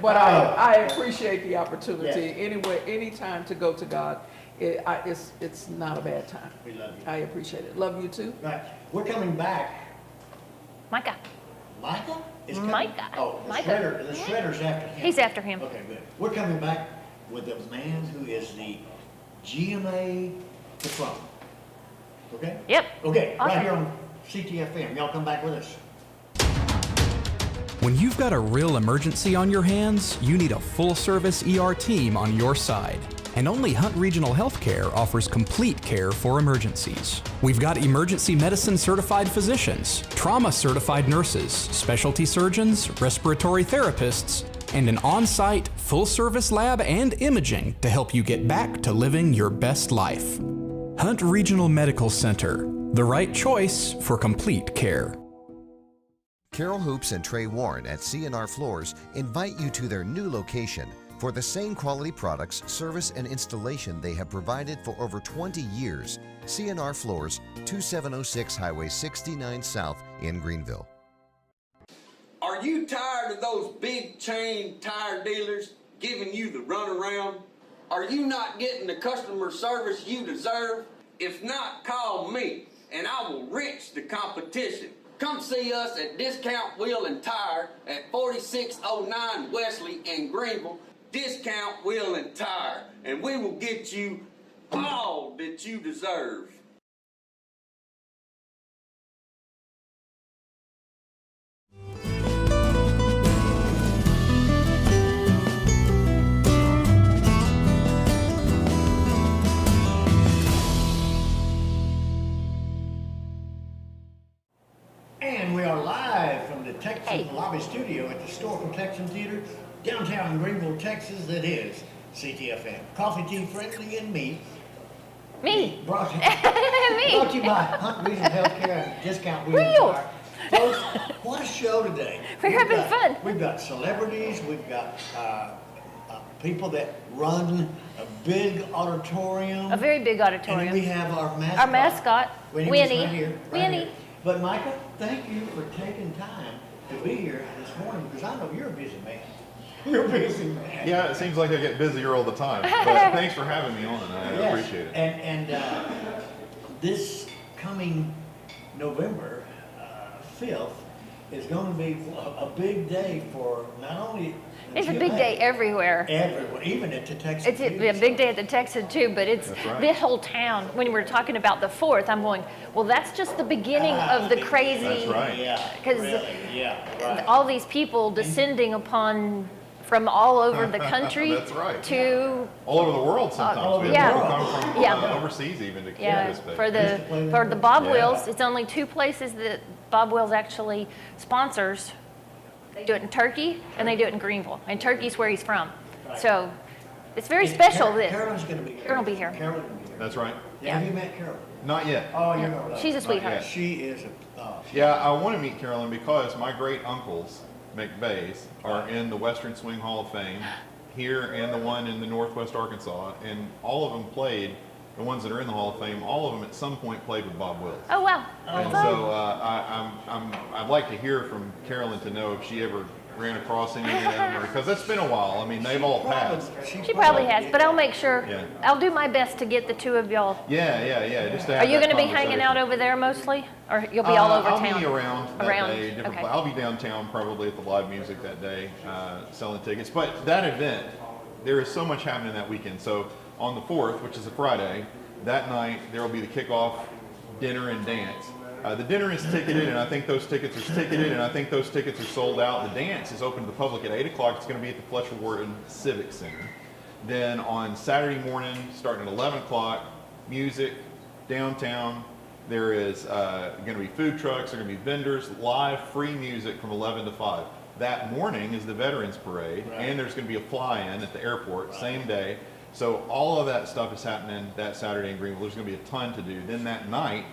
But I appreciate the opportunity. Yes. Anyway, anytime to go to God, it's not a bad time. We love you. I appreciate it. Love you too. Right. We're coming back. Micah. Micah? Is coming? Micah. Oh, the Micah. shredder. The shredder's after him. He's after him. Okay, good. We're coming back with a man who is the GMA patron. Okay? Yep. Okay, right Awesome. here on CTFM. Y'all come back with us. When you've got a real emergency on your hands, you need a full-service ER team on your side. And only Hunt Regional Healthcare offers complete care for emergencies. We've got emergency medicine certified physicians, trauma certified nurses, specialty surgeons, respiratory therapists, and an on-site full-service lab and imaging to help you get back to living your best life. Hunt Regional Medical Center, the right choice for complete care. Carol Hoops and Trey Warren at C&R Floors invite you to their new location for the same quality products, service, and installation they have provided for over 20 years. C&R Floors, 2706 Highway 69 South in Greenville. Are you tired of those big chain tire dealers giving you the runaround? Are you not getting the customer service you deserve? If not, call me and I will wrench the competition. Come see us at Discount Wheel and Tire at 4609 Wesley in Greenville. Discount Wheel and Tire, and we will get you all that you deserve. And we are live from the Texan Lobby Studio at the Store Protection Theater, downtown Greenville, Texas. That is CTFM. Coffee, tea, friendly, and me. Me. Brought to, Me. brought to you by Hunt Regional Healthcare and Discount Wheel and Real. Tire. Folks, what a show today. We're having fun. We've got celebrities, we've got people that run a big auditorium. A very big And auditorium. then we have our mascot. Our mascot, Winnie's Winnie. right here, right Winnie. here. But Micah, thank you for taking time to be here this morning because I know you're a busy man. You're a busy man. Yeah, it seems like I get busier all the time. But thanks for having me on. I Yes. appreciate it. And this coming November 5th is going to be a big day for not only the It's a GMA, big day everywhere. everywhere, even at the Texas. It's a big day at the Texan too, but it's That's right. this whole town. When we're talking about the 4th, I'm going, well, that's just the beginning of the crazy. That's right. Yeah, 'Cause really, yeah, right. all these people descending upon from all over the country That's right. to All over the world sometimes. all over We the have world. people come from Yeah. overseas even to yeah participate. for the Bob Yeah. Wills. It's only 2 places that Bob Wills actually sponsors. They do it in Turkey and they do it in Greenville. And Turkey's where he's from, Right. so it's very And special. Carolyn's going to be here. Carolyn will be here. Carolyn will be here. That's right. Have you met Carolyn? Not yet. Oh, you're going to She's a sweetheart. yet. She is a. Yeah, I want to meet Carolyn because my great uncles, McVeighs, are in the Western Swing Hall of Fame here and the one in the Northwest Arkansas, and all of them played. The ones that are in the Hall of Fame, all of them at some point played with Bob Wills. Oh wow! And so I'd like to hear from Carolyn to know if she ever ran across any of them, because it's been a while. I mean, they've all passed. She probably has, but I'll make sure. Yeah. I'll do my best to get the 2 of y'all. Yeah. Just to Are have you that going to be hanging out conversation. over there mostly, or you'll be all over I'll town? be around that Around, day. Different okay. I'll be downtown probably at the live music that day, selling tickets. But that event, there is so much happening that weekend. So on the 4th, which is a Friday, that night there will be the kickoff dinner and dance. The dinner is ticketed, and I think those tickets are sold out. The dance is open to the public at 8 o'clock. It's going to be at the Fletcher Wharton Civic Center. Then on Saturday morning, starting at 11 o'clock, music downtown. There is going to be food trucks. There are going to be vendors, live free music from 11 to 5. That morning is the Veterans Parade, and there's going to be a fly-in at the airport, same day. So all of that stuff is happening that Saturday in Greenville. There's going to be a ton to do. Then that night,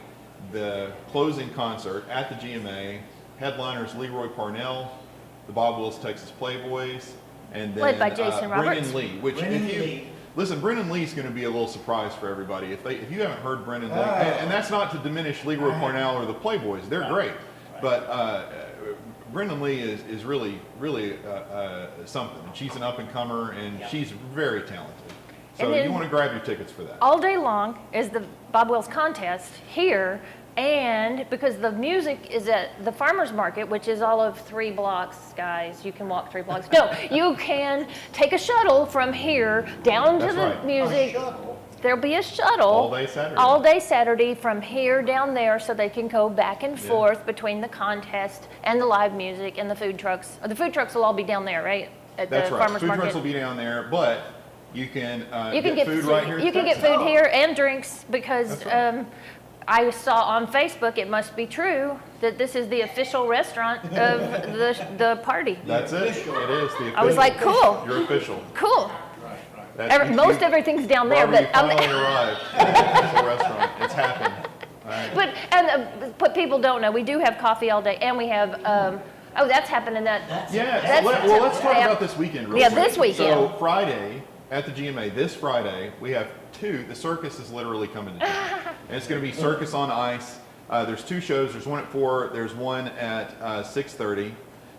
the closing concert at the GMA, headliners Leroy Parnell, the Bob Wills Texas Playboys, and then Led by Jason Roberts. Brennan Lee. Which, Brennan if you Lee. listen, Brennan Lee's going to be a little surprise for everybody. If you haven't heard Brennan Lee, and that's not to diminish Leroy Parnell or the Playboys, they're great, but Brendan Lee is really something. She's an up and comer, and she's very talented. So And then- you want to grab your tickets for that. All day long is the Bob Wills contest here, and because the music is at the farmer's market, which is all of 3 blocks, guys, you can walk 3 blocks. No, you can take a shuttle from here down to That's the right. music. A shuttle. There'll be a shuttle. All day Saturday. All day Saturday from here down there, so they can go back and forth between the contest and the live music and the food trucks. The food trucks will all be down there, right? At That's the right. farmer's Food market. trucks will be down there, but you can, You can get food right here. You at can get Texas. food here and drinks because That's right. I saw on Facebook, it must be true, that this is the official restaurant of the party. That's it. It is the official. I was like, cool, You're official. cool. That's- Most you- everything's down there, Barbara, but you finally arrived at the official restaurant. It's happened. All right. but people don't know, we do have coffee all day, and we have oh, that's happening that. Yeah, That's- well, let's talk yeah. about this weekend real Yeah, quick. this weekend. So Friday at the GMA, this Friday, we have 2. The circus is literally coming to town. And it's going to be Circus on Ice. There's 2 shows. There's one at 4. There's one at 6:30.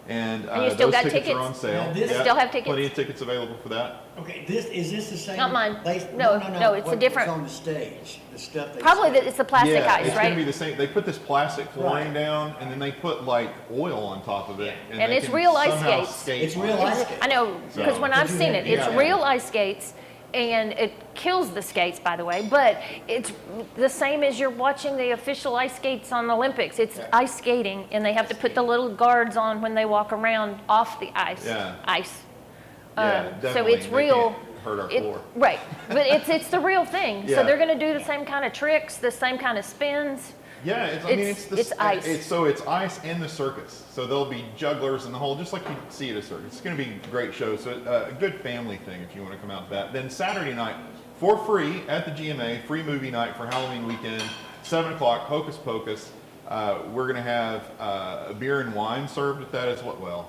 And you still those got tickets tickets? are on sale. Now, this- Yep, Still have tickets? Plenty of tickets available for that. Okay, is this the same? Not mine. place? No, no, it's a What's different- on the stage, the stuff they Probably sell. it's the plastic yeah, ice, it's going to be right? the same. They put this plastic flooring Right. down, and then they put like oil on top of it. And they it's can real ice somehow skates. skate It's on real it. ice skates. I know, because So- when I've seen it, it's Yeah. real ice skates, and it kills the skates, by the way, but it's the same as you're watching the official ice skates on the Olympics. It's ice skating, and they have to put the little guards on when they walk around off the ice. Yeah. Ice. Yeah, So definitely. it's They real. can't hurt our it- floor. Right, but it's the real thing. Yeah. So they're going to do the same kind of tricks, the same kind of spins. Yeah, I mean, It's- it's it's ice. It's ice in the circus. So there'll be jugglers in the whole, just like you see at a circus. It's going to be a great show. So a good family thing if you want to come out to that. Then Saturday night, for free at the GMA, free movie night for Halloween weekend, 7 o'clock, Hocus Pocus. We're going to have a beer and wine served at that as well. Well,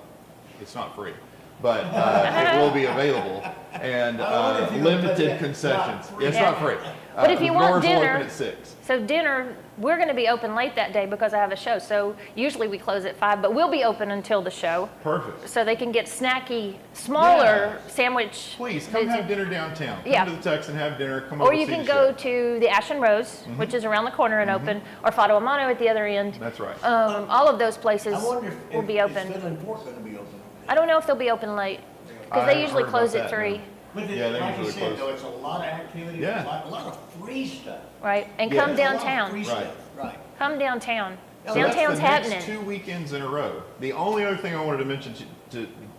it's not free, but it will be available. And I wonder if you're gonna put limited that, concessions. not free. It's Yeah. not free. But if you the want doors will dinner- open at 6. So dinner, we're going to be open late that day because I have a show. So usually we close at 5, but we'll be open until the show. Perfect. So they can get snacky, smaller Yeah. sandwich. Please come have dinner downtown. Come Yeah. to the Tex and have dinner. Come Or over you see can the go show. to the Ash and Rose, which is around the corner and open, or Fado Amano at the other end. That's right. All of those places I wonder will if be open. Finland Fork going to be open. I don't know if they'll be open late because I they haven't usually heard close about at that, 3, no. But Yeah, they like you usually said, close. though, it's a lot of activity, Yeah. a lot of free stuff. right? And Yeah. come There's a lot of downtown. free Right. stuff, right. Come downtown. So Downtown's that's the happening. next 2 weekends in a row. The only other thing I wanted to mention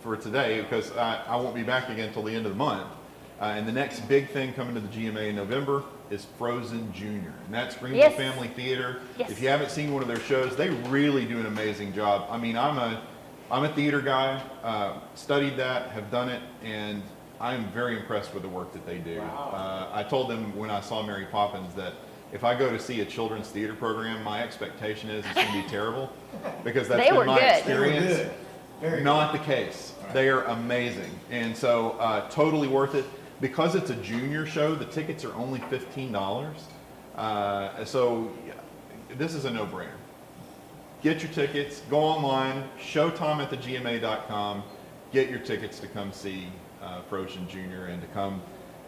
for today, because I won't be back again until the end of the month, and the next big thing coming to the GMA in November is Frozen Junior, and that's Greenville Yes. Family Theater. Yes. If you haven't seen one of their shows, they really do an amazing job. I mean, I'm a theater guy, studied that, have done it, and I'm very impressed with the work that they do. I told them when I saw Mary Poppins that if I go to see a children's theater program, my expectation is it's going to be terrible, because that's They were been my good. They were experience. good. Very Not the case. They are amazing, and so totally worth it. Because it's a junior show, the tickets are only $15. So yeah, this is a no-brainer. Get your tickets, go online, showtime@thegma.com, get your tickets to come see Frozen Junior and to come.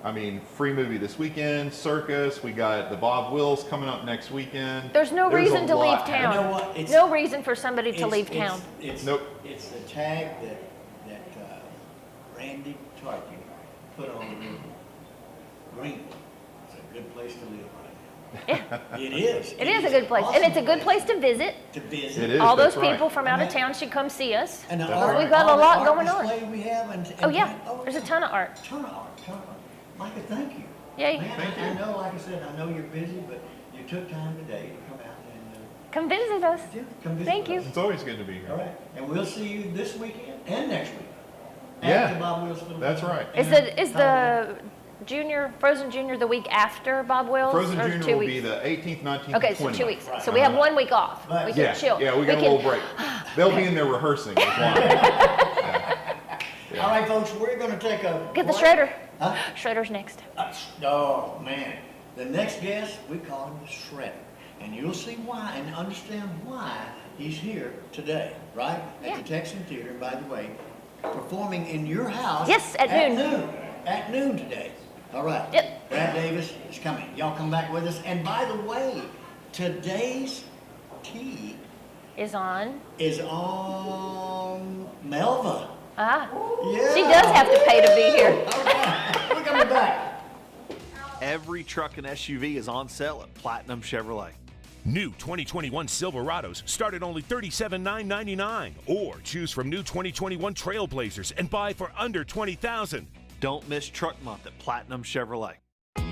I mean, free movie this weekend, circus, we got the Bob Wills coming up next weekend. There's no a reason to leave lot town. You know what? It's- No reason for somebody to It's- leave it's- town. It's, Nope. It's the tag that Randy Tarkey put on Greenville. It's a good place to live right now. It is. It is a good place, and it's a good place to visit. to visit. It is. All those that's right. people from out of And town should come see us. And the That's art, right. We've got a all the lot art going on. display we have and Oh yeah, there's a ton of art. ton of art, ton of art. Micah, thank you. Yay. Man, Thank I you. know, like I said, I know you're busy, but you took time today to come out and Come visit us. come visit Thank with you. It's always good to be All here. right, and we'll see you this weekend and next week. Yeah, After Bob Wills Film that's Festival. right. Is the junior, Frozen Junior the week after Bob Wills? Frozen or Junior 2 will weeks? be the 18th, 19th, Okay, and so 20th. 2 weeks. Right. So we have 1 week off. But- We can chill. Yeah, we got a can- little break. They'll be in there rehearsing as well. All right, folks, we're gonna take a. Get the break. shredder. Huh? Shredder's next. Oh, man. The next guest, we call him Shredder. And you'll see why and understand why he's here today, right? At the Texan Theater, by the way, performing in your house. Yes, at noon. At noon today. All right. Yep. Brad Davis is coming. Y'all come back with us. And by the way, today's tea Is on. is on Melva. Ah. Yeah. She does have to pay to be here. All right. We're coming back. Every truck and SUV is on sale at Platinum Chevrolet. New 2021 Silverados start at only $37,999, or choose from new 2021 Trailblazers and buy for under $20,000. Don't miss Truck Month at Platinum Chevrolet.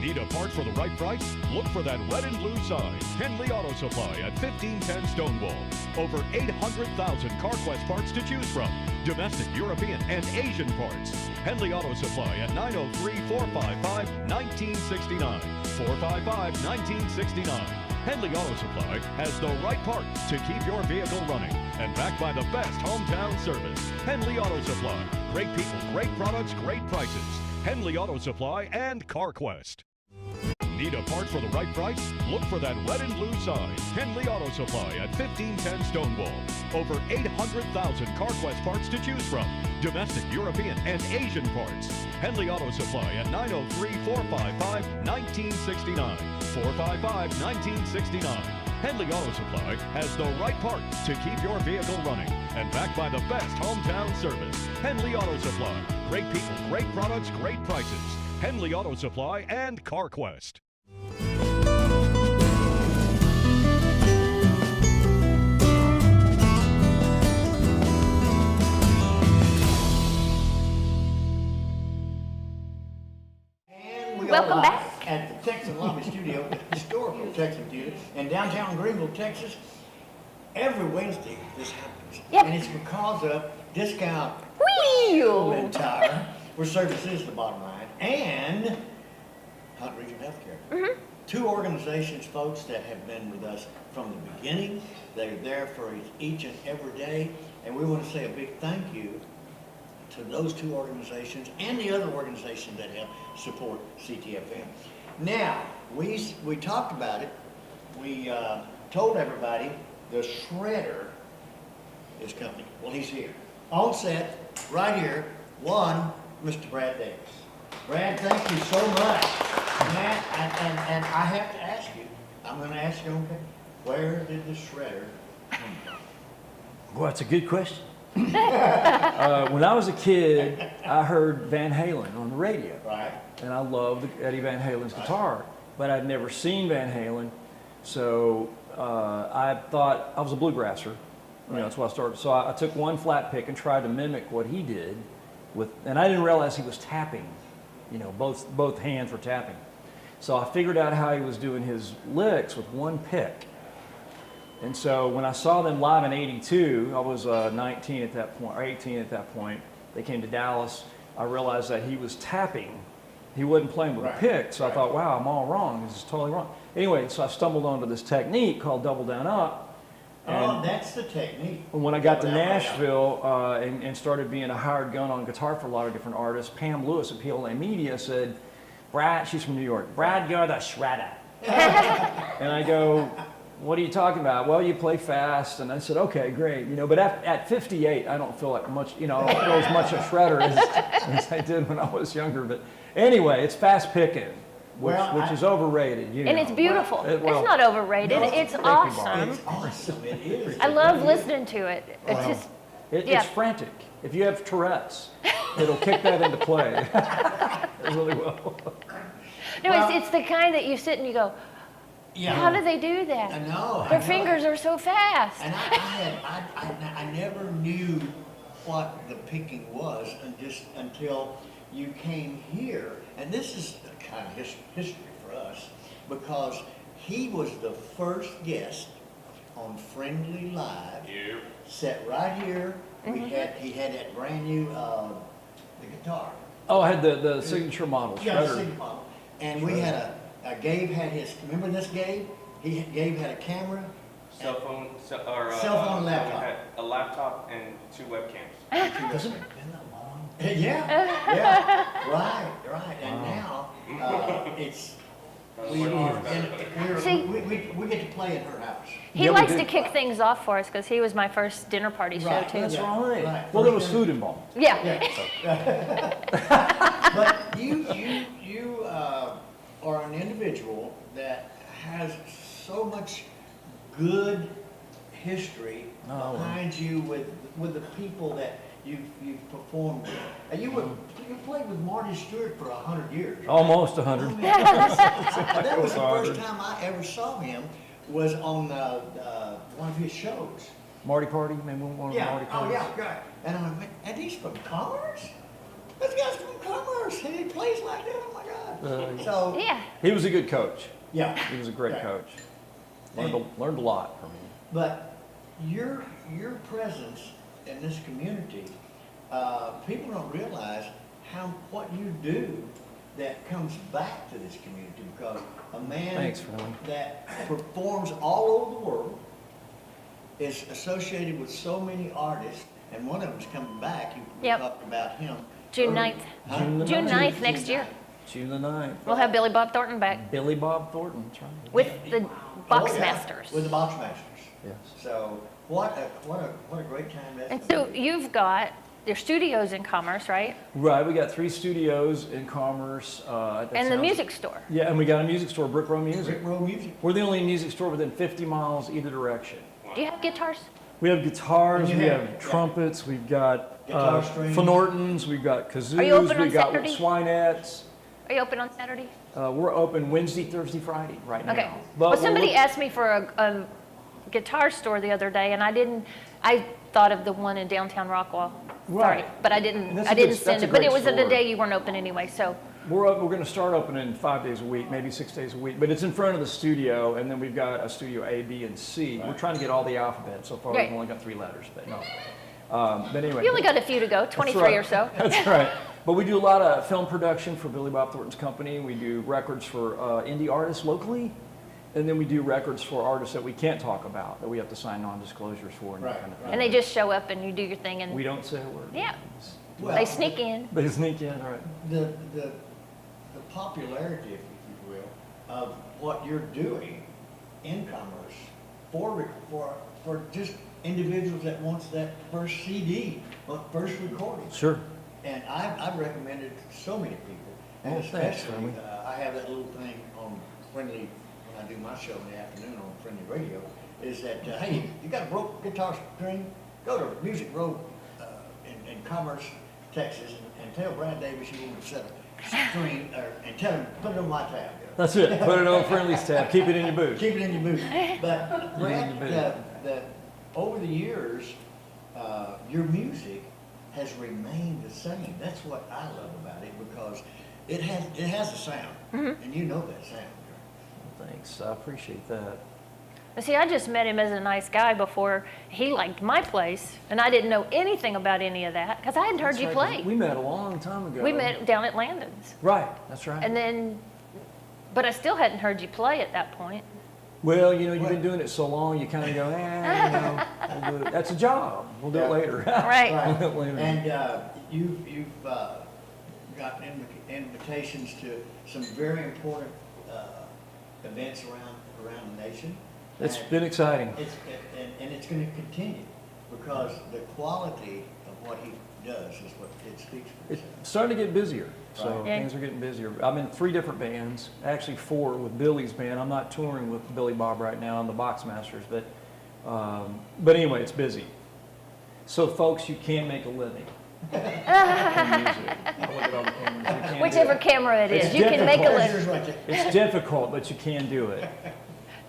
Need a part for the right price? Look for that red and blue sign. Henley Auto Supply at 1510 Stonewall. Over 800,000 CarQuest parts to choose from. Domestic, European, and Asian parts. Henley Auto Supply at 903-455-1969. 455-1969. Henley Auto Supply has the right part to keep your vehicle running, and backed by the best hometown service. Henley Auto Supply. Great people, great products, great prices. Henley Auto Supply and CarQuest. Need a part for the right price? Look for that red and blue sign. Henley Auto Supply at 1510 Stonewall. Over 800,000 CarQuest parts to choose from. Domestic, European, and Asian parts. Henley Auto Supply at 903-455-1969. 455-1969. Henley Auto Supply has the right part to keep your vehicle running, and backed by the best hometown service. Henley Auto Supply. Great people, great products, great prices. Henley Auto Supply and CarQuest. Welcome back. At the Texan Lobby Studio, the historical Texan Theater in downtown Greenville, Texas. Every Wednesday this happens. Yep. And it's because of Discount Wheel. Tire, where service is the bottom line, and Hunt Regional Healthcare. Two organizations, folks, that have been with us from the beginning. They're there for each and every day, and we want to say a big thank you to those two organizations and the other organizations that help support CTFM. Now, we talked about it. We told everybody the shredder is coming. Well, he's here. On set, right here, Mr. Brad Davis. Brad, thank you so much. Matt, and I have to ask you, I'm going to ask you, okay, where did the shredder come from? Well, that's a good question. When I was a kid, I heard Van Halen on the radio. Right. And I loved Eddie Van Halen's guitar, but I'd never seen Van Halen. So I thought I was a bluegrasser. You know, that's why I started. So I took one flat pick and tried to mimic what he did and I didn't realize he was tapping. You know, both hands were tapping. So I figured out how he was doing his licks with one pick. And so when I saw them live in '82, I was 19 at that point, or 18 at that point. They came to Dallas. I realized that he was tapping. He wasn't playing with a pick. So I thought, wow, I'm all wrong. This is totally wrong. Anyway, so I stumbled onto this technique called double down up. Oh, that's the technique. When I got to Nashville and started being a hired gun on guitar for a lot of different artists, Pam Lewis at PLA Media said, Brad, she's from New York, Brad, you're the shredder. And I go, what are you talking about? Well, you play fast. And I said, okay, great. You know, but at 58, I don't feel like much, you know, I don't feel as much a shredder as I did when I was younger. But anyway, it's fast picking. Which is overrated. You know. And it's beautiful. It's not overrated. It's awesome. It's awesome. It is. I love listening to it. It's just, it's frantic. If you have Tourette's, it'll kick that into play. It really will. No, it's the kind that you sit and you go, how do they do that? I know. Their fingers are so fast. And I never knew what the picking was until you came here. And this is kind of history for us, because he was the first guest on Friendly Live. Yeah. Sat right here. He had that brand new the guitar. Oh, I had the signature model. Yeah, the signature model. And we had Gabe had his. Remember this, Gabe? Gabe had a camera. Cell phone and laptop. We had a laptop and 2 webcams. Does it been that long? Yeah, right. And now it's We get to play in her house. He likes to kick things off for us because he was my first dinner party show too. That's right. Well, there was food involved. Yeah. But you are an individual that has so much good history behind you with the people that you've performed with. And you played with Marty Stewart for 100 years. Right? Almost 100. That was the first time I ever saw him was on one of his shows. Marty Party, maybe one of the Marty Parties. Oh yeah, right. And I'm like, and he's from Commerce? This guy's from Commerce, and he plays like that. Oh my God! So yeah, he was a good coach. Yeah, he was a great coach. Learned a lot from him. But your presence in this community, people don't realize what you do that comes back to this community, because a man that performs all over the world is associated with so many artists, and one of them's coming back. You talked about him. June 9th. June 9th next year. June the 9th. We'll have Billy Bob Thornton back. Billy Bob Thornton, that's right. With the Boxmasters. With the Boxmasters. Yes. So what a great time that's And so you've got your studios in Commerce, right? Right, we got 3 studios in Commerce. And the music store. Yeah, and we got a music store, Brick Row Music. Brick Row Music. We're the only music store within 50 miles either direction. Do you have guitars? We have guitars, we have trumpets, we've got Guitar strings. Fenortons, we've got kazoos, Are you open on we've got Saturday? swinettes. Are you open on Saturday? We're open Wednesday, Thursday, Friday right now. Okay. But Well, somebody asked me for a guitar store the other day, and I thought of the one in downtown Rockwall. Right. Sorry, but I didn't That's send a it. But great it was the store. day you weren't open anyway, so. We're going to start opening 5 days a week, maybe 6 days a week, but it's in front of the studio, and then we've got a studio A, B, and C. We're trying to get all the alphabet. So far, Right. we've only got 3 letters, but no. But anyway. You only got a few to go, 23 right. or so. That's right. But we do a lot of film production for Billy Bob Thornton's company. We do records for indie artists locally, and then we do records for artists that we can't talk about, that we have to sign non-disclosures for. And that kind of thing. And they just show up and you do your thing and. We don't say a word. Yeah. Well, They sneak in. They sneak in, right. The popularity, if you will, of what you're doing in Commerce for just individuals that wants that first CD, first recording. Sure. And I've recommended it to so many people, and Oh, thanks, especially Stanley. I have that little thing on Friendly when I do my show in the afternoon on Friendly Radio. Is that hey, you got a broke guitar string? Go to Music Row in Commerce, Texas, and tell Brad Davis you want to set a string, and tell him put it on my tab. That's it. Put it on Friendly's tab. Keep it in your boot. Keep it in your boot. But Brad, over the years, your music has remained the same. That's what I love about it, because it has a sound, and you know that sound. Thanks. I appreciate that. But see, I just met him as a nice guy before he liked my place, and I didn't know anything about any of that because I hadn't heard That's you right, 'cause play. We met a long time ago. We met down at Landon's. Right, that's right. And then, but I still hadn't heard you play at that point. Well, you know, you've been doing it so long, you kind of go, we'll do it. That's a job. We'll do it later. Right. We'll do it later. And you've gotten invitations to some very important events around the nation. It's been exciting. And it's going to continue, because the quality of what he does is what it speaks for It's itself. starting to get busier, so Right. Yeah. things are getting busier. I'm in 3 different bands, actually 4 with Billy's band. I'm not touring with Billy Bob right now. I'm the Boxmasters, but anyway, it's busy. So, folks, you can make a living. in music. I'll look at all the cameras. You can Whichever do it. camera it is, It's you can make a difficult. living. Right there. It's difficult, but you can do it.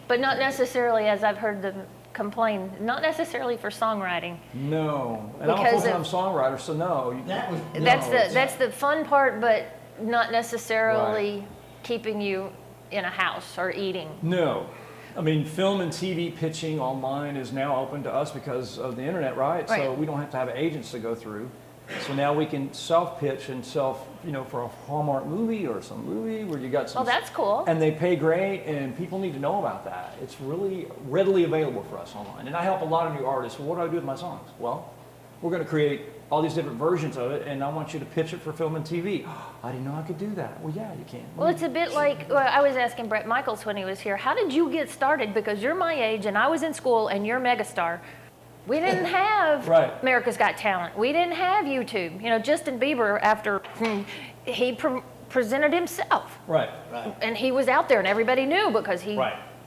But not necessarily, as I've heard them complain, not necessarily for songwriting. No, and I'm a Because full-time of- songwriter, so no. That was That's the fun part, but not necessarily keeping you in a house or eating. No. I mean, film and TV pitching online is now open to us because of the internet, right? So Right. we don't have to have agents to go through. So now we can self-pitch and for a Hallmark movie or some movie where you got some. Oh, that's cool. And they pay great, and people need to know about that. It's really readily available for us online. And I help a lot of new artists. Well, what do I do with my songs? Well, we're going to create all these different versions of it, and I want you to pitch it for film and TV. I didn't know I could do that. Well, yeah, you can. Well, it's a bit like, I was asking Brett Michaels when he was here, how did you get started? Because you're my age and I was in school and you're megastar. We didn't have America's Got Talent. We didn't have YouTube. You know, Justin Bieber, after he presented himself. Right. And he was out there and everybody knew because he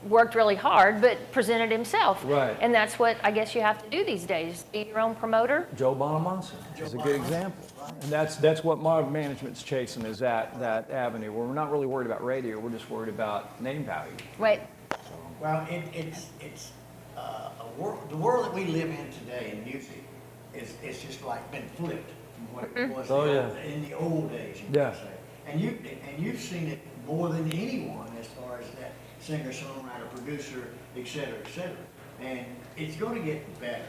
worked really hard, but presented himself. Right. And that's what I guess you have to do these days, be your own promoter. Joe Bonamassa is a good example. And that's what my management's chasing, is that avenue where we're not really worried about radio, we're just worried about name value. Right. Well, it's the world that we live in today in music is just like been flipped from what it was in the old days, you could say. And you've seen it more than anyone as far as that singer, songwriter, producer, et cetera, et cetera. And it's going to get better.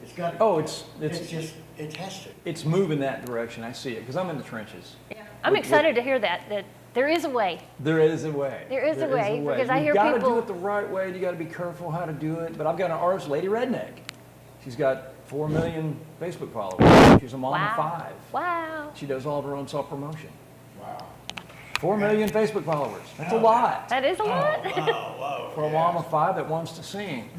It's got to. Oh, it has to. It's moving that direction. I see it because I'm in the trenches. Yeah. I'm excited to hear that there is a way. There is a way. There is a way because I hear people. You got to do it the right way. You got to be careful how to do it. But I've got an artist, Lady Redneck. She's got 4 million Facebook followers. She's a mom of 5. Wow. She does all of her own self-promotion. Wow. 4 million Facebook followers. That's a lot. That is a lot. For a mom of 5 that wants to sing.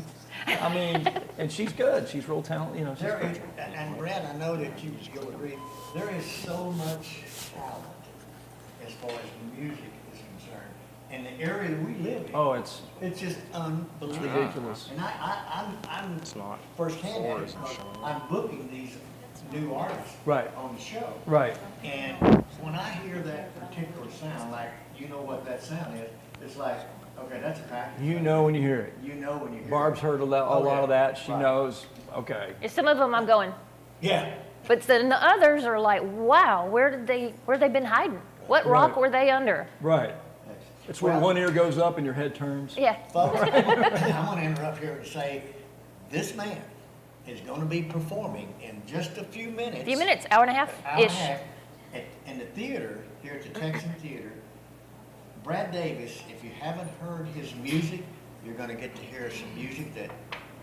I mean, and she's good. She's real talented. You know, she's good. And Brad, I know that you'll agree, there is so much talent as far as the music is concerned. And the area that we live in. Oh, it's just unbelievable. It's ridiculous. And I'm firsthand at it. I'm booking these new artists on the show. Right. And when I hear that particular sound, like, you know what that sound is, it's like, okay, that's a package. You know when you hear it. You know when you hear it. Barb's heard a lot of that. She knows, okay. Some of them I'm going. Yeah. But then the others are like, wow, where they been hiding? What rock were they under? Right. It's where one ear goes up and your head turns. Yeah. Folks, I'm going to interrupt here and say, this man is going to be performing in just a few minutes. Hour and a half-ish. Hour and a half in the theater, here at the Texan Theater. Brad Davis, if you haven't heard his music, you're going to get to hear some music that,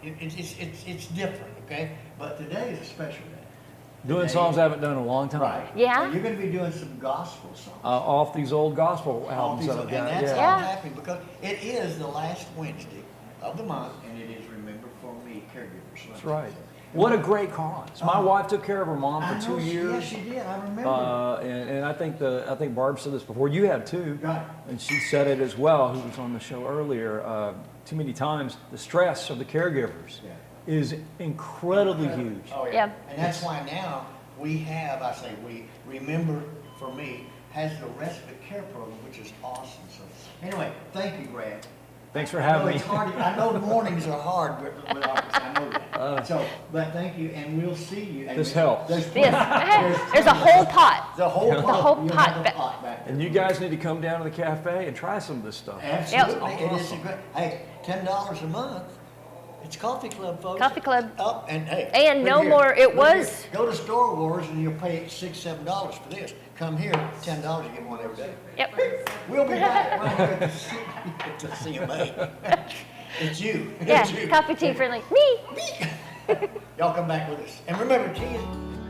it's different, okay? But today is a special day. Doing songs I haven't done in a long time. Right. Yeah. And you're going to be doing some gospel songs. Off these old gospel albums that I've got. And that's all happening because it is the last Wednesday of the month, and it is Remember For Me Caregivers. That's right. What a great cause. My wife took care of her mom for 2 years. Yes, she did. I remember. And I think Barb said this before. You have too. Right. And she said it as well, who was on the show earlier. Too many times, the stress of the caregivers is incredibly huge. Oh, yeah. And that's why now we have, Remember For Me has the respite care program, which is awesome. So anyway, thank you, Brad. Thanks for having me. It's hard. I know the mornings are hard with artists. I know that. But thank you, and we'll see you. This helps. There's a whole pot. The whole pot. back. And you guys need to come down to the cafe and try some of this stuff. Absolutely. It is a great. Hey, $10 a month. It's Coffee Club, folks. Coffee Club. Up and hey. And no more. It was. Go to Store Wars and you'll pay $6, $7 for this. Come here, $10, you get one every day. Yep. We'll be back right here at the CMA. It's you. Yeah. It's you. Coffee tea friendly. Me. Y'all come back with us. And remember, tea.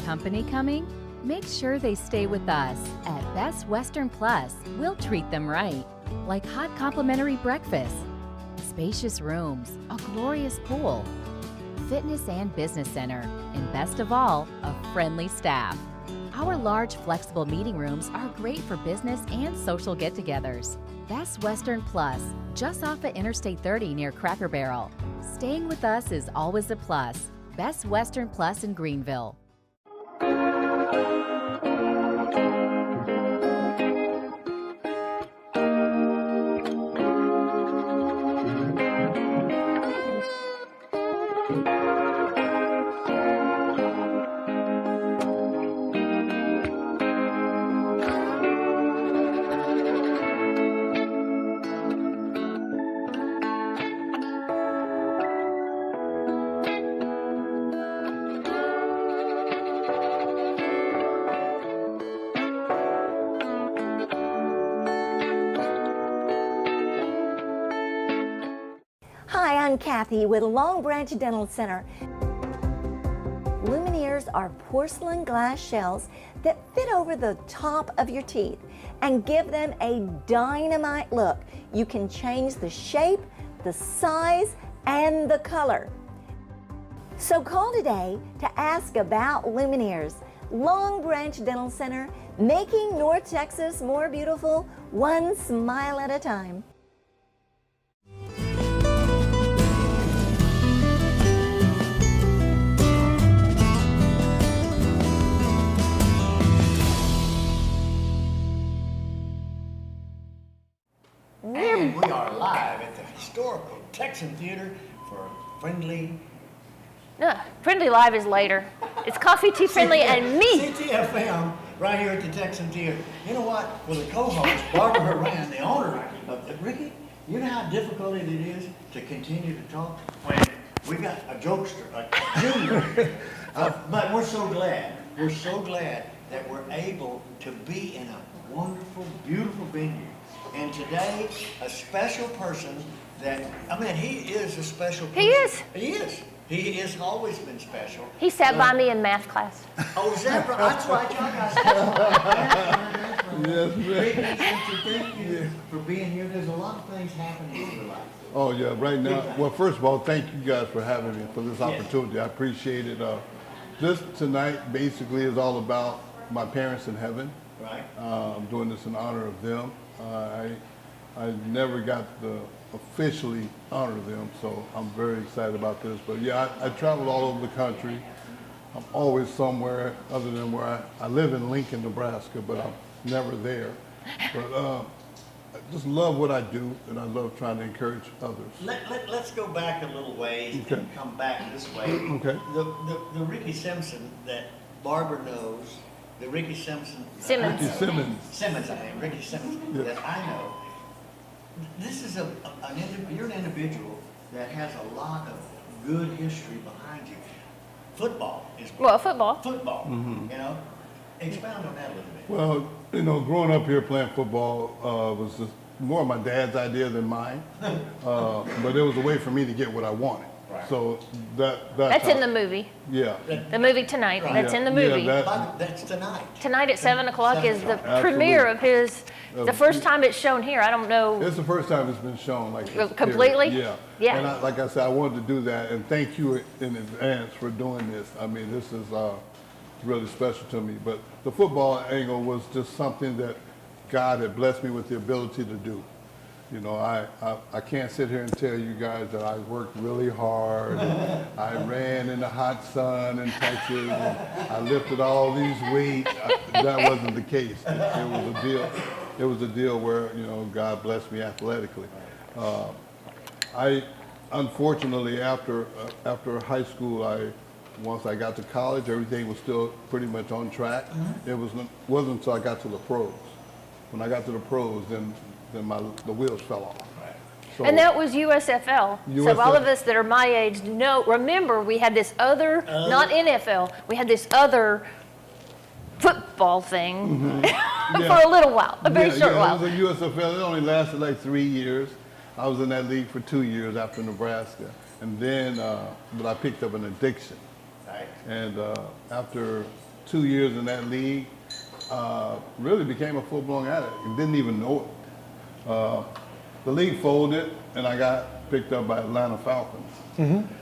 Company coming? Make sure they stay with us. At Best Western Plus, we'll treat them right. Like hot complimentary breakfast, spacious rooms, a glorious pool, fitness and business center, and best of all, a friendly staff. Our large, flexible meeting rooms are great for business and social get-togethers. Best Western Plus, just off of Interstate 30 near Cracker Barrel. Staying with us is always a plus. Best Western Plus in Greenville. Hi, I'm Kathy with Long Branch Dental Center. Lumineers are porcelain glass shells that fit over the top of your teeth and give them a dynamite look. You can change the shape, the size, and the color. So call today to ask about Lumineers. Long Branch Dental Center, making North Texas more beautiful, one smile at a time. And we are live at the historical Texan Theater for Friendly. No, Friendly Live is later. It's Coffee, Tea Friendly, and me. CTFM, right here at the Texan Theater. You know what? With a co-host, Barbara Horan, the owner of Ricky, you know how difficult it is to continue to talk when we got a jokester, a junior. But we're so glad that we're able to be in a wonderful, beautiful venue. And today, a special person that, I mean, he is a special person. He is. He is. He has always been special. He sat by me in math class. Oh, is that right? That's right, y'all guys. Yes, ma'am. Thank you for being here. There's a lot of things happening in your life. Oh, yeah, right now. Well, first of all, thank you guys for having me, for this opportunity. I appreciate it. This tonight basically is all about my parents in heaven. Right. I'm doing this in honor of them. I never got to officially honor them, so I'm very excited about this. But yeah, I traveled all over the country. I'm always somewhere other than where I live in Lincoln, Nebraska, but I'm never there. But I just love what I do, and I love trying to encourage others. Let's go back a little ways and come back this way. Okay. The Ricky Simpson that Barbara knows, the Ricky Simpson. Simmons. Ricky Simmons. Simmons, I am. Ricky Simmons, that I know. This is you're an individual that has a lot of good history behind you. Football is one. Well, football. Football, Mhm. you know. Expound on that a little bit. Well, you know, growing up here playing football was just more my dad's idea than mine, but it was a way for me to get what I wanted. Right. So that's in the movie. Yeah. The movie tonight. Right. That's in the movie. That's tonight. Tonight at 7 o'clock is the Absolutely. premiere of his. The first time it's shown here. I don't know. It's the first time it's been shown like this. Completely? Period. Yeah. Yeah. And like I said, I wanted to do that, and thank you in advance for doing this. I mean, this is really special to me. But the football angle was just something that God had blessed me with the ability to do. You know, I can't sit here and tell you guys that I worked really hard. I ran in the hot sun in Texas. And I lifted all these weights. That wasn't the case. It was a deal. It was a deal where, you know, God blessed me athletically. I unfortunately after high school, once I got to college, everything was still pretty much on track. It wasn't until I got to the pros. When I got to the pros, then the wheels fell off. So, and that was USFL. So all of us that are my age remember we had this other, not NFL, we had this other football thing for a little while, a very short while. It was a USFL. It only lasted like 3 years. I was in that league for 2 years after Nebraska. And then, but I picked up an addiction. Right. And after 2 years in that league, really became a full-blown addict and didn't even know it. The league folded, and I got picked up by Atlanta Falcons.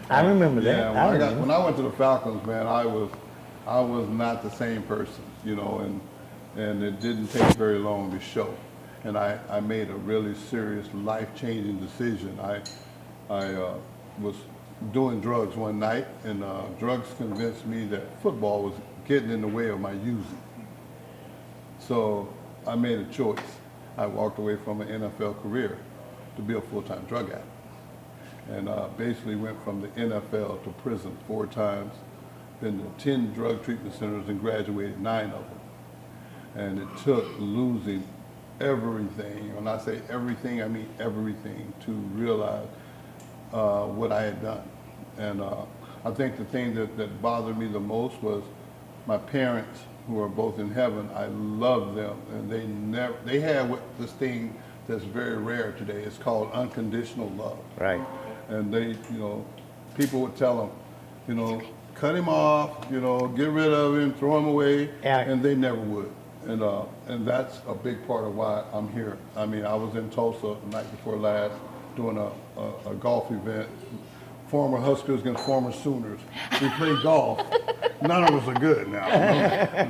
I remember that. Yeah, when I went to the Falcons, man, I was not the same person, you know, and it didn't take very long to show. And I made a really serious life-changing decision. I was doing drugs one night, and drugs convinced me that football was getting in the way of my using. So I made a choice. I walked away from an NFL career to be a full-time drug addict. And basically went from the NFL to prison 4 times, been to 10 drug treatment centers and graduated 9 of them. And it took losing everything. When I say everything, I mean everything, to realize what I had done. And I think the thing that bothered me the most was my parents, who are both in heaven. I love them, and they had this thing that's very rare today. It's called unconditional love. Right. And they, you know, people would tell them, you know, cut him off, you know, get rid of him, throw him away, Yeah. and they never would. And that's a big part of why I'm here. I mean, I was in Tulsa the night before last doing a golf event. Former Huskers against former Sooners. We played golf. None of us are good now.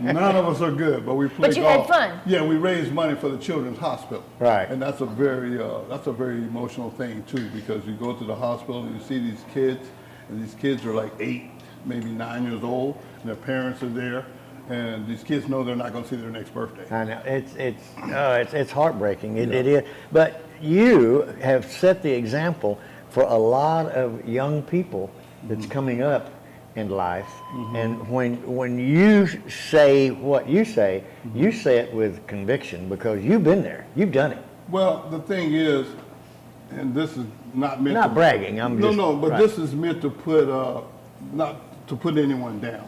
None of us are good, but we played But you golf. had fun. Yeah, we raised money for the Children's Hospital. Right. And that's a very emotional thing too, because you go to the hospital and you see these kids, and these kids are like 8, maybe 9 years old, and their parents are there, and these kids know they're not going to see their next birthday. I know it's heartbreaking. It is. But you have set the example for a lot of young people that's coming up in life. And when you say what you say it with conviction because you've been there, you've done it. Well, the thing is, and this is not meant Not to, bragging. but right. this is meant to put not to put anyone down.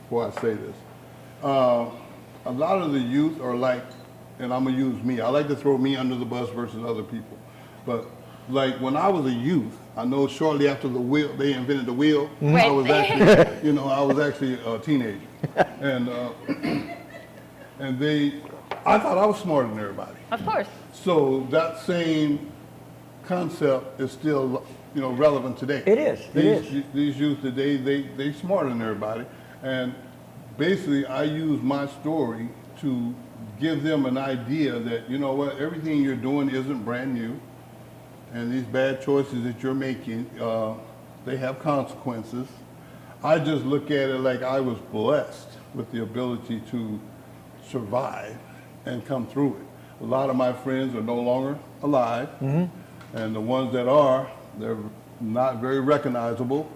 Before I say this, a lot of the youth are like, and I'm gonna use me. I like to throw me under the bus versus other people, but like when I was a youth, I know shortly after they invented the wheel. Right. I was actually, I was actually a teenager, and I thought I was smarter than everybody. Of course. So that same concept is still, relevant today. It is. These youth today, they smarter than everybody, and basically I use my story to give them an idea that, you know what, everything you're doing isn't brand new, and these bad choices that you're making, they have consequences. I just look at it like I was blessed with the ability to survive and come through it. A lot of my friends are no longer alive, and the ones that are, they're not very recognizable,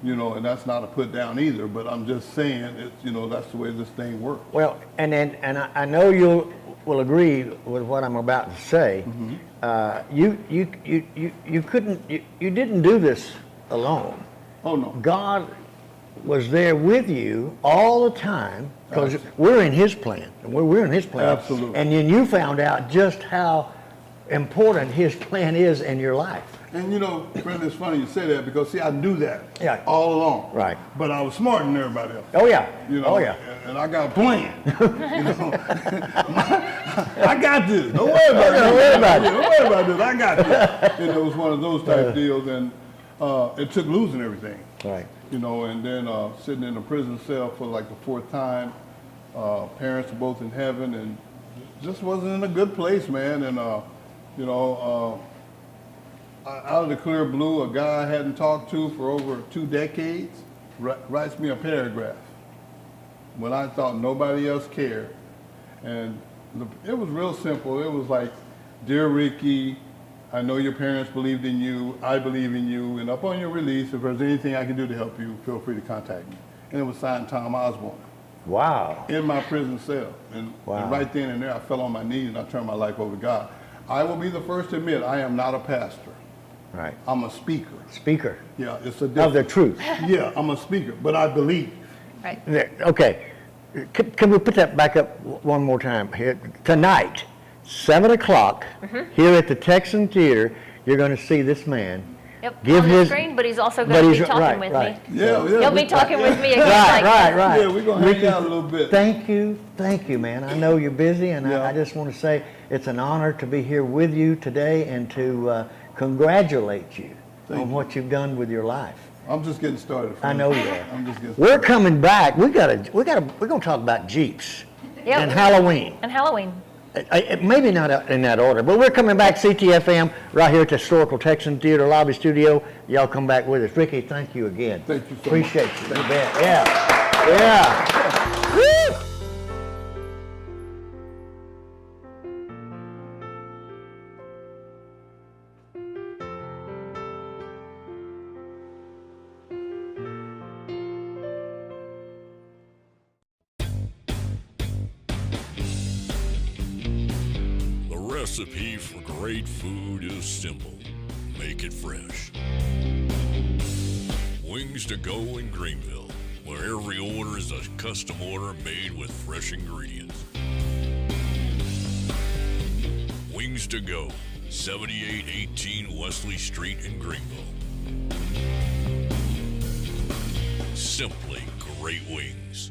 and that's not a put down either, but I'm just saying, that's the way this thing works. Well, and I know you will agree with what I'm about to say. You didn't do this alone. Oh no. God was there with you all the time because we're in His plan. We're in His plan. Absolutely. And then you found out just how important His plan is in your life. And Brenda, it's funny you say that because see, I knew that all along. Right. But I was smarter than everybody else. Oh yeah. Oh yeah. And I got a plan. I got this. Don't worry about it. Don't worry about it. Don't worry about this. I got this. It was one of those type deals, and it took losing everything. Right. And then sitting in a prison cell for like the 4th time. Parents are both in heaven, and just wasn't in a good place, man. And out of the clear blue, a guy I hadn't talked to for over 2 decades writes me a paragraph when I thought nobody else cared. And it was real simple. It was like, "Dear Ricky, I know your parents believed in you. I believe in you. And upon your release, if there's anything I can do to help you, feel free to contact me." And it was signed Tom Osborne. Wow. In my prison cell. And right then and there, I fell on my knees and I turned my life over to God. I will be the first to admit I am not a pastor. Right. I'm a speaker. Speaker. Yeah, it's a difference. Of the truth. Yeah, I'm a speaker, but I believe. Right. Okay. Can we put that back up one more time here? Tonight, 7 o'clock, here at the Texan Theater, you're going to see this man. Yep, give on his the screen, but he's also going to be talking with me. Yeah, He'll be talking with me again. Right. Yeah, we're going to hang out a little bit. Thank you, man. I know you're busy, and I just want to say it's an honor to be here with you today and to congratulate you on what you've done with your life. I'm just getting started. I know you are. I'm just getting started. We're coming back. We're going to talk about Jeeps and Halloween. And Halloween. Maybe not in that order, but we're coming back, CTFM, right here at the Historical Texan Theater Lobby Studio. Y'all come back with us. Ricky, thank you again. Thank you so Appreciate much. you. You bet. Yeah. Woo! The recipe for great food is simple. Make it fresh. Wings to go in Greenville, where every order is a custom order made with fresh ingredients. Wings to go, 7818 Wesley Street in Greenville. simply great wings.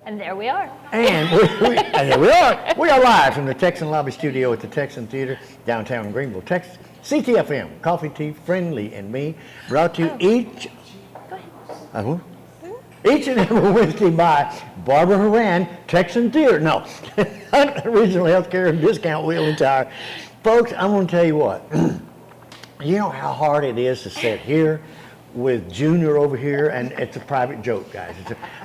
And there we are. And and there we are. We are live from the Texan Lobby Studio at the Texan Theater, downtown Greenville, Texas. CTFM, Coffee Tea, Friendly, and Me, brought to you each and every Wednesday by Barbara Horan, Texan Theater. No, Regional Healthcare and Discount Wheel and Tire. Folks, I'm going to tell you what. You know how hard it is to sit here with Junior over here, and it's a private joke, guys.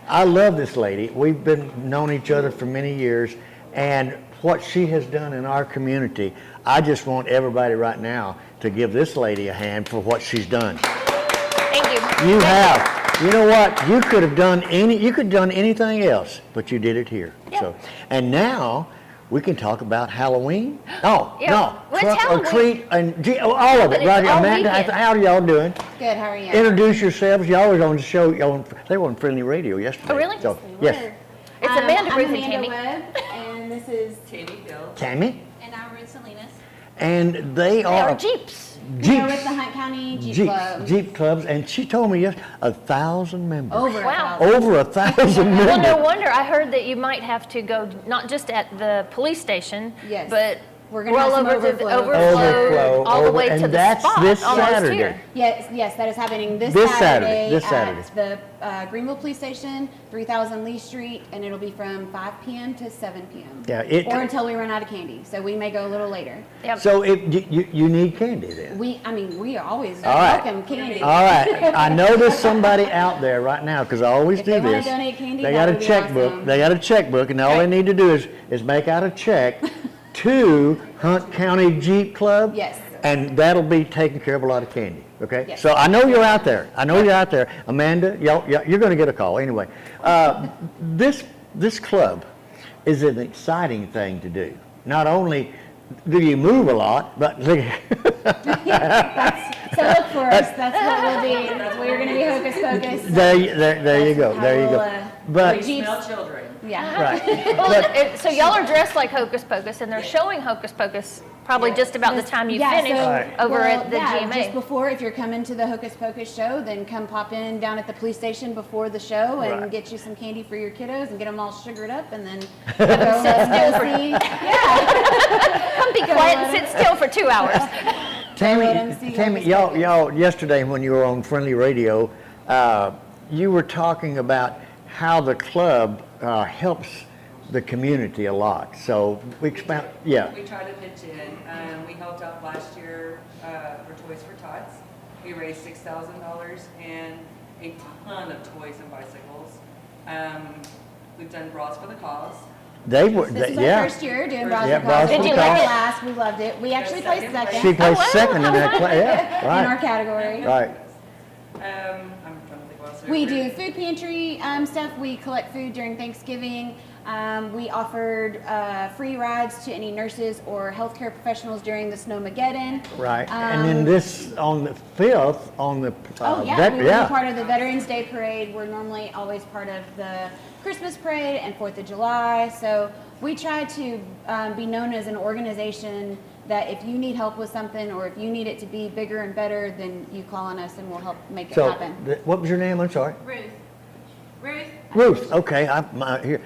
I love this lady. We've been known each other for many years, and what she has done in our community, I just want everybody right now to give this lady a hand for what she's done. Thank you. You have. You know what? You could have done anything else, but you did it here. Yep. So, and now we can talk about Halloween. Oh, Yeah. no, What's trunk or Halloween? treat and all of it. But Right, it's all Amanda, weekend. how are y'all doing? Good, how are you? Introduce yourselves. Y'all was on the show. They were on Friendly Radio yesterday. Oh, really? So, Yes, yes. It's Amanda, I'm Ruth, and Amanda Tammy. Webb, and this is Tammy Hill. Tammy. And I'm Ruth Salinas. And they They are are Jeeps. We are with the Hunt County Jeep Club. Jeep clubs, and she told me 1,000 members. Over Wow. 1,000. Over 1,000 members. Well, no wonder. I heard that you might have to go not just at the police station, Yes. but We're gonna have roll some over to the Overflow, all the way and to the that's spot. this almost Saturday. here. Yes, that is happening this This Saturday. Saturday, this at Saturday. the Greenville Police Station, 3000 Lee Street, and it'll be from 5 p.m. to 7 p.m. Yeah, or until we run out of candy. So we may go a little later. Yep. So you need candy then. We are always All right. welcome candy. All right. I know there's somebody out there right now, because I always If do they wanna this. donate candy, They that got a would be checkbook. awesome. They got a checkbook, and all they need to do is make out a check to Hunt County Jeep Club. Yes. And that'll be taking care of a lot of candy. Okay. Yes. So I know you're out there. You're out there, Amanda. You're going to get a call anyway. This club is an exciting thing to do. Not only do you move a lot, but So look for us. That's what we'll be. That's where you're going to be hocus pocus. there you go. There you go. But Smell children. Yeah. right. Well, so y'all are dressed like Hocus Pocus, and they're showing Hocus Pocus probably just about the time you finish over at the GMA. Just before, if you're coming to the Hocus Pocus show, then come pop in down at the police station before the show and Right. get you some candy for your kiddos and get them all sugared up, and then Sit still for- see. Come be quiet and sit still for 2 hours. Tammy, y'all yesterday when you were on Friendly Radio, you were talking about how the club helps the community a lot. So we expound. Yeah. We try to pitch in. We helped out last year for Toys for Tots. We raised $6,000 and a ton of toys and bicycles. We've done Bras for the Cause. They were. This is yeah. our first year doing Bras Yeah, for Bras Cause. for We the did like Cause. it last. We loved it. We actually placed second. She placed second in that class. Yeah. Right. In our category. Right. I'm trying to think what else. We do food pantry stuff. We collect food during Thanksgiving. We offered free rides to any nurses or healthcare professionals during the Snowmageddon. Right. And then this on the 5th on the. We will be part of the Veterans Day Parade. We're normally always part of the Christmas Parade and 4th of July. So we try to be known as an organization that if you need help with something or if you need it to be bigger and better, then you call on us and we'll help make it So happen. what was your name? I'm sorry. Ruth. Ruth. Okay. Here.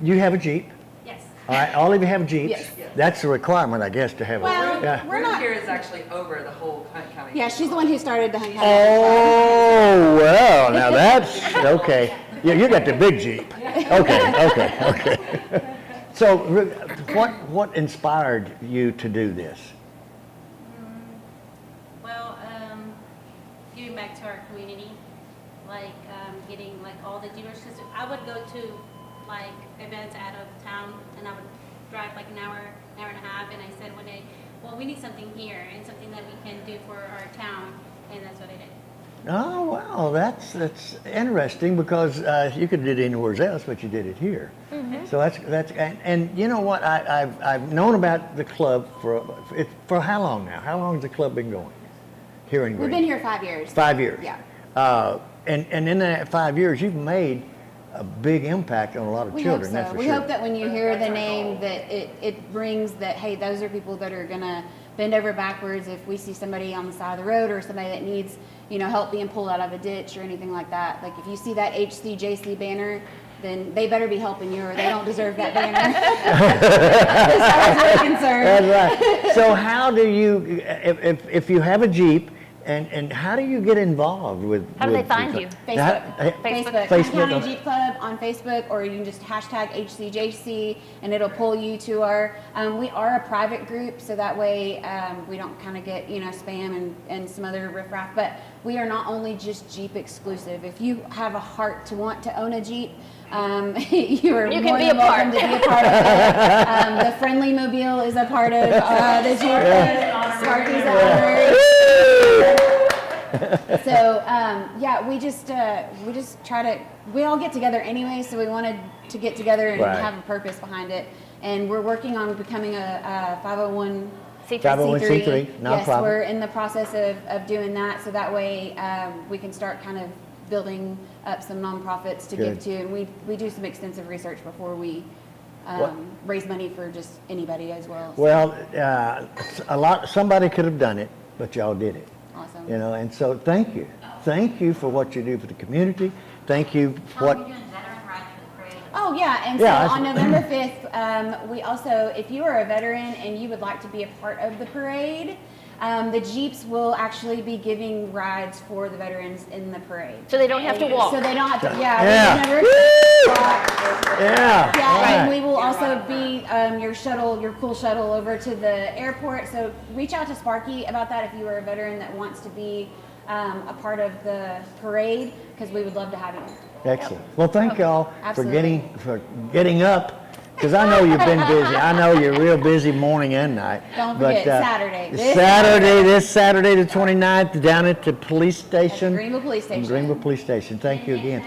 You have a Jeep. Yes. All right, all of you have Jeeps? Yes. That's a requirement, I guess, to have Well, a, yeah. we're not. Here is actually over the whole Hunt County. Yeah, she's the one who started the Hunt County. Oh, well, now that's, okay. You got the big Jeep. Okay. So, what inspired you to do this? Well, giving back to our community, like getting like all the dealers, because I would go to like events out of town and I would drive like an hour and a half, and I said one day, well, we need something here and something that we can do for our town, and that's what I did. Oh, wow, that's interesting, because you could have did it anywhere else, but you did it here. Mm-hmm. So that's and you know what, I've known about the club for how long now? How long has the club been going here in Greenville? We've been here 5 years. 5 years. Yeah. And in that 5 years, you've made a big impact on a lot of children. That's for We sure. hope that when you hear the name, that it brings that, hey, those are people that are gonna bend over backwards if we see somebody on the side of the road or somebody that needs, help being pulled out of a ditch or anything like that. Like if you see that HCJC banner, then they better be helping you, or they don't deserve that banner. As far as we're concerned. That's right. So how do you, if you have a Jeep, and how do you get involved with? How do they find you? Facebook. Facebook. Hunt County Jeep Club on Facebook, or you can just hashtag HCJC, and it'll pull you to our. We are a private group, so that way we don't kind of get spam and some other riffraff. But we are not only just Jeep exclusive. If you have a heart to want to own a Jeep, you are more than welcome to be a part of it. The Friendly Mobile is a part of the Jeep Club. Sparky's owner. So we just try to. We all get together anyway, so we wanted to get together and have a purpose behind it. And we're working on becoming a 501c3. 501c3, nonprofit. Yes, we're in the process of doing that, so that way we can start kind of building up some nonprofits to give to. And we do some extensive research before we raise money for just anybody as well. Well, somebody could have done it, but y'all did it. Awesome. And so thank you. Thank you for what you do for the community. Thank you for what. Oh yeah, and so on November 5th, we also, if you are a veteran and you would like to be a part of the parade, the Jeeps will actually be giving rides for the veterans in the parade. So they don't have to walk. So they don't have to, and we will also be your cool shuttle over to the airport. So reach out to Sparky about that if you are a veteran that wants to be a part of the parade, because we would love to have you. Excellent. Well, thank y'all for Absolutely. getting up, because I know you've been busy. I know you're real busy morning and night. Don't forget, Saturday. This Saturday the 29th, down at the police station. Greenville Police Station. Greenville Police Station. Thank you again.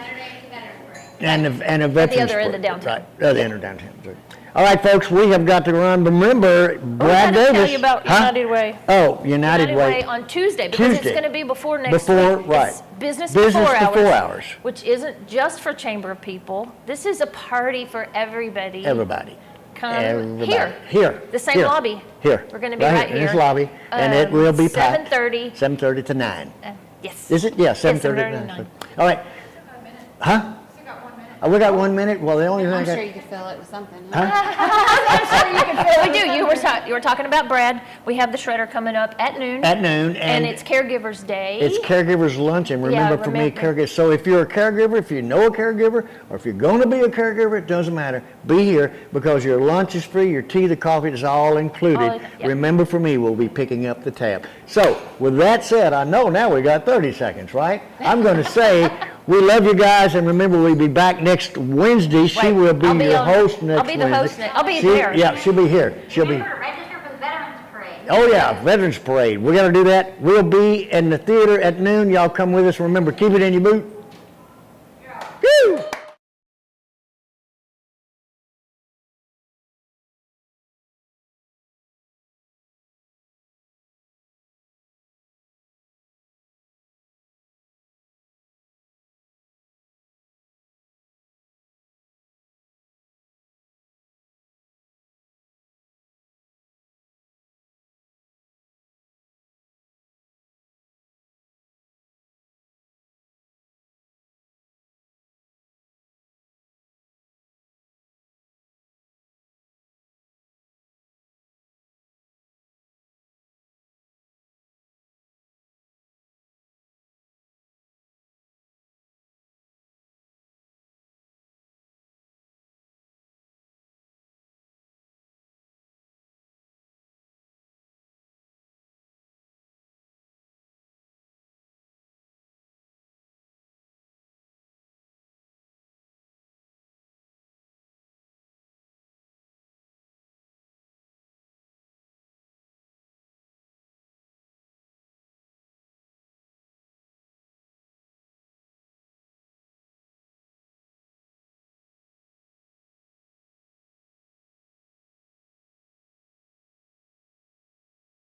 And a veterans. At the other end of downtown. Right, at the end of downtown. All right, folks, we have got to run. Remember, Brad Davis. Tell you about United Way. Oh, United Way on Tuesday, because it's going to be before next week. Right. It's business before hours, which isn't just for Chamber of People. This is a party for everybody. Everybody. Come here. The same lobby. Here. We're going to be right here. In this lobby, and it will be packed. 7:30. 7:30 to 9. Yes. Is it? Yeah, 7:30 to 9. All right. Huh? Oh, we got 1 minute. Well, the only thing I'm sure you could fill it with something. Huh? I'm sure you can fill it. We do. You were talking about Brad. We have the shredder coming up at noon. At noon, and it's Caregivers Day. It's Caregivers Lunch, and remember, for me, caregiver. So if you're a caregiver, if you know a caregiver, or if you're going to be a caregiver, it doesn't matter. Be here, because your lunch is free, your tea, the coffee is all included. Remember, for me, we'll be picking up the tab. So with that said, I know now we got 30 seconds, right? I'm going to say. We love you guys, and remember, we'll be back next Wednesday. She will be your host next Wednesday. I'll be the host. I'll be there. Yeah, she'll be here. She'll be. Register for the Veterans Parade. Oh yeah, Veterans Parade. We're gonna do that. We'll be in the theater at noon. Y'all come with us. Remember, keep it in your boot.